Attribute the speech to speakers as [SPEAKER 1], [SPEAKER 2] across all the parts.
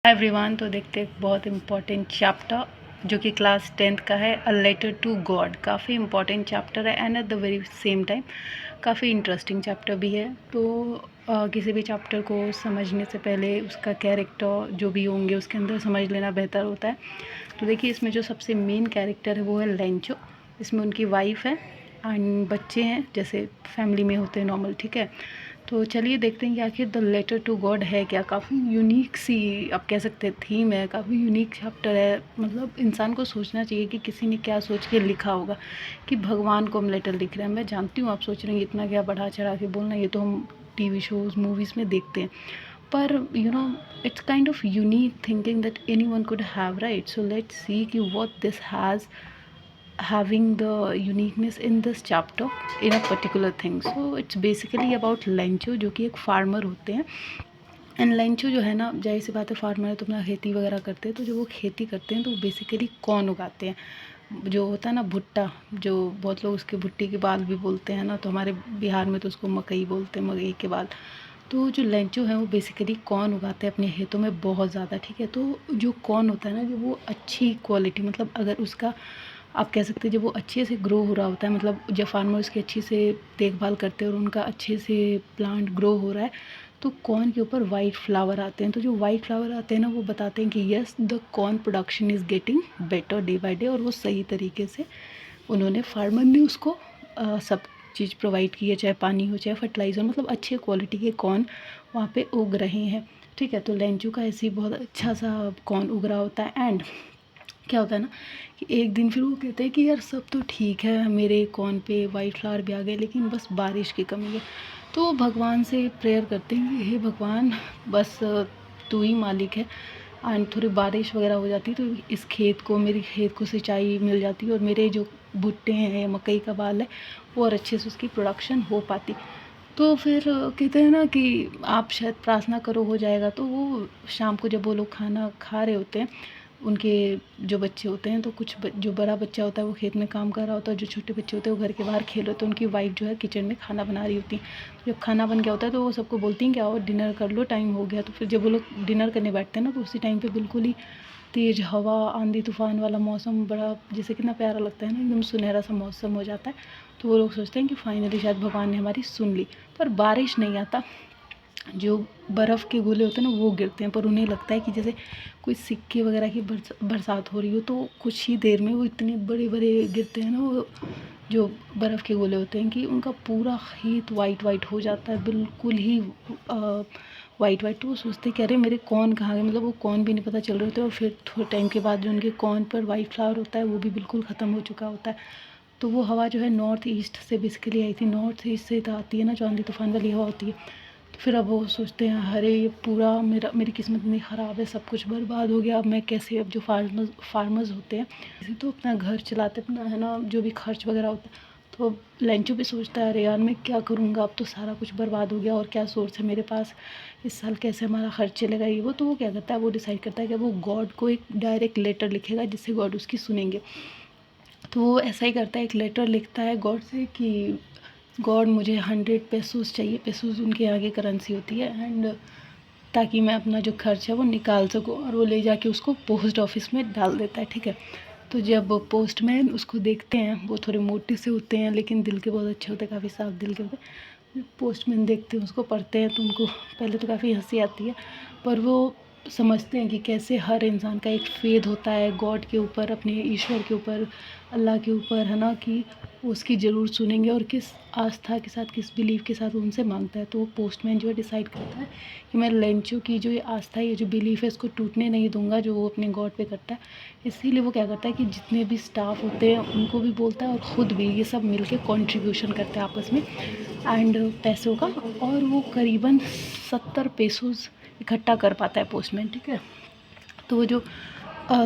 [SPEAKER 1] Everyone, तो देखते हैं एक बहुत इम्पोर्टेंट चैप्टर जो कि क्लास 10th का है, अ लेटर टू गॉड। काफ़ी इम्पोर्टेंट चैप्टर है and at the very same time काफ़ी इंटरेस्टिंग चैप्टर भी है। तो किसी भी चैप्टर को समझने से पहले उसका कैरेक्टर जो भी होंगे उसके अंदर समझ लेना बेहतर होता है। तो देखिए, इसमें जो सबसे मेन कैरेक्टर है वो है लेंचो। इसमें उनकी वाइफ है एंड बच्चे हैं, जैसे फैमिली में होते हैं नॉर्मल, ठीक है। तो चलिए देखते हैं कि आखिर द लेटर टू गॉड है क्या। काफ़ी यूनिक सी आप कह सकते हैं थीम है, काफ़ी यूनिक चैप्टर है। मतलब इंसान को सोचना चाहिए कि किसी ने क्या सोच के लिखा होगा कि भगवान को हम लेटर लिख रहे हैं। मैं जानती हूँ आप सोच रहे हैं इतना क्या बढ़ा चढ़ा के बोलना, ये तो हम टीवी शोज़ मूवीज़ में देखते हैं, पर it's kind of unique thinking that anyone could have, right? So let's see कि what this has having the uniqueness in this chapter in a particular thing. So it's basically about Lencho, जो कि एक farmer होते हैं। And Lencho जो है ना, जाहिर सी बात है फार्मर है तो अपना खेती वगैरह करते हैं। तो जो वो खेती करते हैं तो वो बेसिकली कॉर्न उगाते हैं। जो होता है ना भुट्टा, जो बहुत लोग उसके भुट्टे के बाल भी बोलते हैं ना, तो हमारे बिहार में तो उसको मकई बोलते हैं, मकई के बाल। तो जो लेंचो है वो बेसिकली कॉर्न उगाते हैं अपने खेतों में बहुत ज़्यादा, ठीक है। तो जो कॉर्न होता है ना, जो वो अच्छी क्वालिटी, मतलब अगर उसका आप कह सकते हैं जब वो अच्छे से ग्रो हो रहा होता है, मतलब जब फार्मर उसकी अच्छी से देखभाल करते हैं और उनका अच्छे से प्लांट ग्रो हो रहा है, तो कॉर्न के ऊपर वाइट फ्लावर आते हैं। तो जो वाइट फ्लावर आते हैं ना, वो बताते हैं कि yes, the corn production is getting better day by day. और वो सही तरीके से उन्होंने फार्मर ने उसको सब चीज़ प्रोवाइड की है, चाहे पानी हो चाहे फर्टिलाइज़र, मतलब अच्छे क्वालिटी के कॉर्न वहाँ पे उग रहे हैं, ठीक है। तो लेंचू का ऐसे ही बहुत अच्छा सा कॉर्न उग रहा होता है। एंड क्या होता है ना कि एक दिन फिर वो कहते हैं कि यार सब तो ठीक है, मेरे कॉर्न पे वाइट फ्लावर भी आ गए, लेकिन बस बारिश की कमी है। तो वो भगवान से प्रेयर करते हैं कि हे भगवान, बस तू ही मालिक है। एंड थोड़ी बारिश वगैरह हो जाती तो इस खेत को, मेरी खेत को सिंचाई मिल जाती और मेरे जो भुट्टे हैं, मकई का बाल है, वो और अच्छे से उसकी प्रोडक्शन हो पाती। तो फिर कहते हैं ना कि आप शायद प्रार्थना करो हो जाएगा। तो वो शाम को जब वो लोग खाना खा रहे होते हैं, उनके जो बच्चे होते हैं, तो कुछ जो बड़ा बच्चा होता है वो खेत में काम कर रहा होता है, जो छोटे बच्चे होते हैं वो घर के बाहर खेल होते हैं। उनकी वाइफ जो है किचन में खाना बना रही होती है। तो जब खाना बन गया होता है तो वो सबको बोलती हैं कि आओ डिनर कर लो, टाइम हो गया। तो फिर जब वो लोग डिनर करने बैठते हैं ना, तो उसी टाइम पे बिल्कुल ही तेज़ हवा, आंधी तूफान वाला मौसम, बड़ा जैसे कितना प्यारा लगता है ना, एकदम सुनहरा सा मौसम हो जाता है। तो वो लोग सोचते हैं कि फाइनली शायद भगवान ने हमारी सुन ली। पर बारिश नहीं आता, जो बर्फ़ के गोले होते हैं ना वो गिरते हैं। पर उन्हें लगता है कि जैसे कोई सिक्के वगैरह की बरसात हो रही हो। तो कुछ ही देर में वो इतने बड़े बड़े गिरते हैं ना, वो जो बर्फ़ के गोले होते हैं, कि उनका पूरा खेत वाइट वाइट हो जाता है, बिल्कुल ही वाइट वाइट। तो वो सोचते कि अरे मेरे कॉर्न कहाँ गए, मतलब वो कॉर्न भी नहीं पता चल रहे होते। और फिर थोड़े टाइम के बाद जो उनके कॉर्न पर वाइट फ्लावर होता है वो भी बिल्कुल ख़त्म हो चुका होता है। तो वो हवा जो है नॉर्थ ईस्ट से बेसिकली आई थी, नॉर्थ ईस्ट से तो आती है ना, जो आंधी तूफान वाली हवा होती है। तो फिर अब वो सोचते हैं अरे ये पूरा मेरी किस्मत इतनी ख़राब है, सब कुछ बर्बाद हो गया, अब मैं कैसे, अब जो फार्मर्स होते हैं जैसे तो अपना घर चलाते, अपना है ना जो भी खर्च वगैरह होता है। तो लेंचो भी सोचता है अरे यार मैं क्या करूँगा, अब तो सारा कुछ बर्बाद हो गया और क्या सोर्स है मेरे पास, इस साल कैसे हमारा खर्च चलेगा ये वो। तो वो क्या करता है, वो डिसाइड करता है कि वो गॉड को एक डायरेक्ट लेटर लिखेगा जिससे गॉड उसकी सुनेंगे। तो वो ऐसा ही करता है, एक लेटर लिखता है गॉड से कि गॉड मुझे 100 पेसोस चाहिए। पेसोस उनके यहाँ की करेंसी होती है। एंड ताकि मैं अपना जो खर्च है वो निकाल सकूँ। और वो ले जाके उसको पोस्ट ऑफिस में डाल देता है, ठीक है। तो जब पोस्टमैन उसको देखते हैं, वो थोड़े मोटे से होते हैं लेकिन दिल के बहुत अच्छे होते हैं, काफ़ी साफ दिल के होते हैं। पोस्टमैन देखते हैं उसको, पढ़ते हैं, तो उनको पहले तो काफ़ी हंसी आती है, पर वो समझते हैं कि कैसे हर इंसान का एक फेथ होता है गॉड के ऊपर, अपने ईश्वर के ऊपर, अल्लाह के ऊपर, है ना, कि वो उसकी ज़रूर सुनेंगे और किस आस्था के साथ, किस बिलीव के साथ उनसे मांगता है। तो वो पोस्टमैन जो है डिसाइड करता है कि मैं लेंचो की जो ये आस्था है, ये जो बिलीफ है, इसको टूटने नहीं दूंगा जो वो अपने गॉड पे करता है। इसीलिए वो क्या करता है कि जितने भी स्टाफ होते हैं उनको भी बोलता है और ख़ुद भी, ये सब मिलके कंट्रीब्यूशन करते हैं आपस में एंड पैसों का। और वो करीबन 70 पेसोस इकट्ठा कर पाता है पोस्टमैन, ठीक है। तो वो जो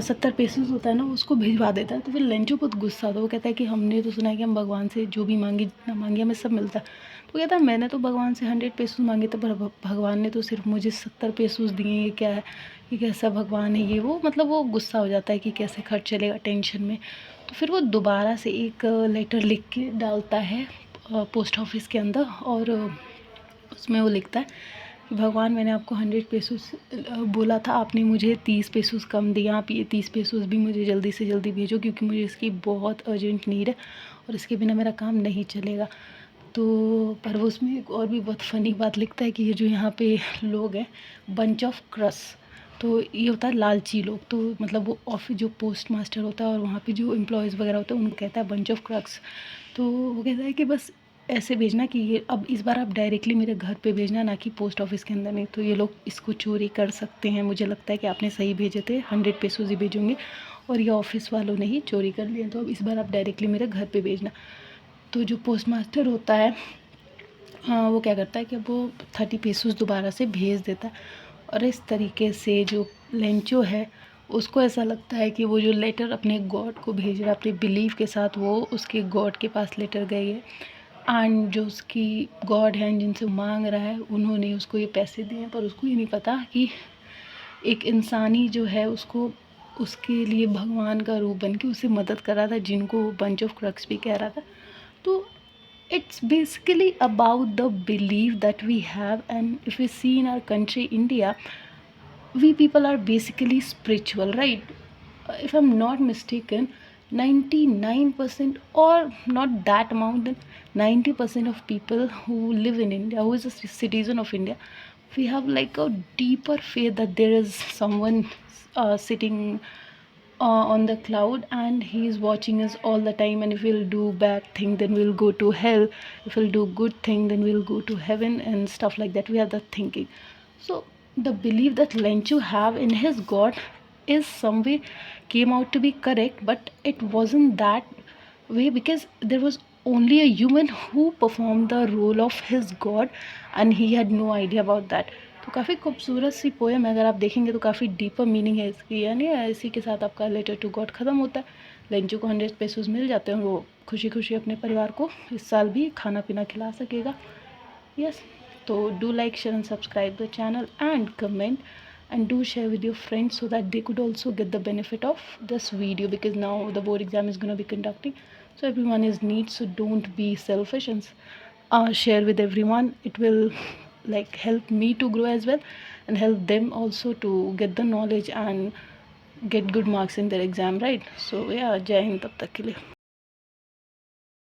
[SPEAKER 1] 70 पेसोस होता है ना, उसको भिजवा देता है। तो फिर लेंचो बहुत गुस्सा आता है, वो कहता है कि हमने तो सुना है कि हम भगवान से जो भी मांगे, जितना मांगे हमें सब मिलता है। तो कहता है मैंने तो भगवान से 100 पेसोस मांगे थे, पर भगवान ने तो सिर्फ मुझे 70 पेसोस दिए, ये क्या है, ये कैसा भगवान है ये वो। मतलब वो गुस्सा हो जाता है कि कैसे खर्च चलेगा, टेंशन में। तो फिर वो दोबारा से एक लेटर लिख के डालता है पोस्ट ऑफिस के अंदर। और उसमें वो लिखता है कि भगवान मैंने आपको 100 पेसोस बोला था, आपने मुझे 30 पेसोस कम दिया, आप ये 30 पेसोस भी मुझे जल्दी से जल्दी भेजो क्योंकि मुझे इसकी बहुत अर्जेंट नीड है और इसके बिना मेरा काम नहीं चलेगा। तो पर वो उसमें एक और भी बहुत फ़नी बात लिखता है कि ये जो यहाँ पे लोग हैं, बंच ऑफ क्रस, तो ये होता है लालची लोग। तो मतलब वो ऑफिस जो पोस्ट मास्टर होता है और वहाँ पे जो एम्प्लॉयज़ वगैरह होते हैं उनको कहता है बंच ऑफ क्रक्स। तो वो कहता है कि बस ऐसे भेजना कि ये अब इस बार आप डायरेक्टली मेरे घर पे भेजना, ना कि पोस्ट ऑफिस के अंदर नहीं, तो ये लोग इसको चोरी कर सकते हैं। मुझे लगता है कि आपने सही भेजे थे, 100 पेसोस ही भेजोगे और ये ऑफिस वालों ने ही चोरी कर लिए, तो अब इस बार आप डायरेक्टली मेरे घर पे भेजना। तो जो पोस्ट मास्टर होता है, हाँ, वो क्या करता है कि वो 30 पेसोस दोबारा से भेज देता है। और इस तरीके से जो लेंचो है उसको ऐसा लगता है कि वो जो लेटर अपने गॉड को भेज रहा है, अपने बिलीव के साथ वो उसके गॉड के पास लेटर गई है, एंड जो उसकी गॉड हैं जिनसे मांग रहा है उन्होंने उसको ये पैसे दिए हैं, पर उसको ये नहीं पता कि एक इंसानी जो है उसको उसके लिए भगवान का रूप बन के उसे मदद कर रहा था, जिनको वो बंच ऑफ क्रक्स भी कह रहा था। तो it's basically about the belief that we have, and if we see in our country India, we people are basically spiritual, right? If I'm not mistaken, 99% or not that amount, then 90% of people who live in India, who is a citizen of India, we have like a deeper faith that there is someone sitting on the cloud and he is watching us all the time, and if we'll do bad thing then we'll go to hell, if we'll do good thing then we'll go to heaven and stuff like that. We have that thinking. So the belief that Lenchu have in his god is some way came out to be correct, but it wasn't that way because there was only a human who performed the role of his god and he had no idea about that. तो काफ़ी खूबसूरत सी poem है, अगर आप देखेंगे तो काफ़ी deeper meaning है इसकी, यानी इसी के साथ आपका लेटर टू गॉड ख़त्म होता है। लेंचू को 100 पेसोस मिल जाते हैं और वो खुशी खुशी अपने परिवार को इस साल भी खाना पीना खिला सकेगा। यस, तो do like, share and subscribe the channel and comment and do share with your friends so that they could also get the benefit of this video, because now the board exam is going to be conducting, so everyone is needs, so don't be selfish and share with everyone. It will like help me to grow as well and help them also to get the knowledge and get good marks in their exam, right? So yeah, jai hind tab tak ke liye.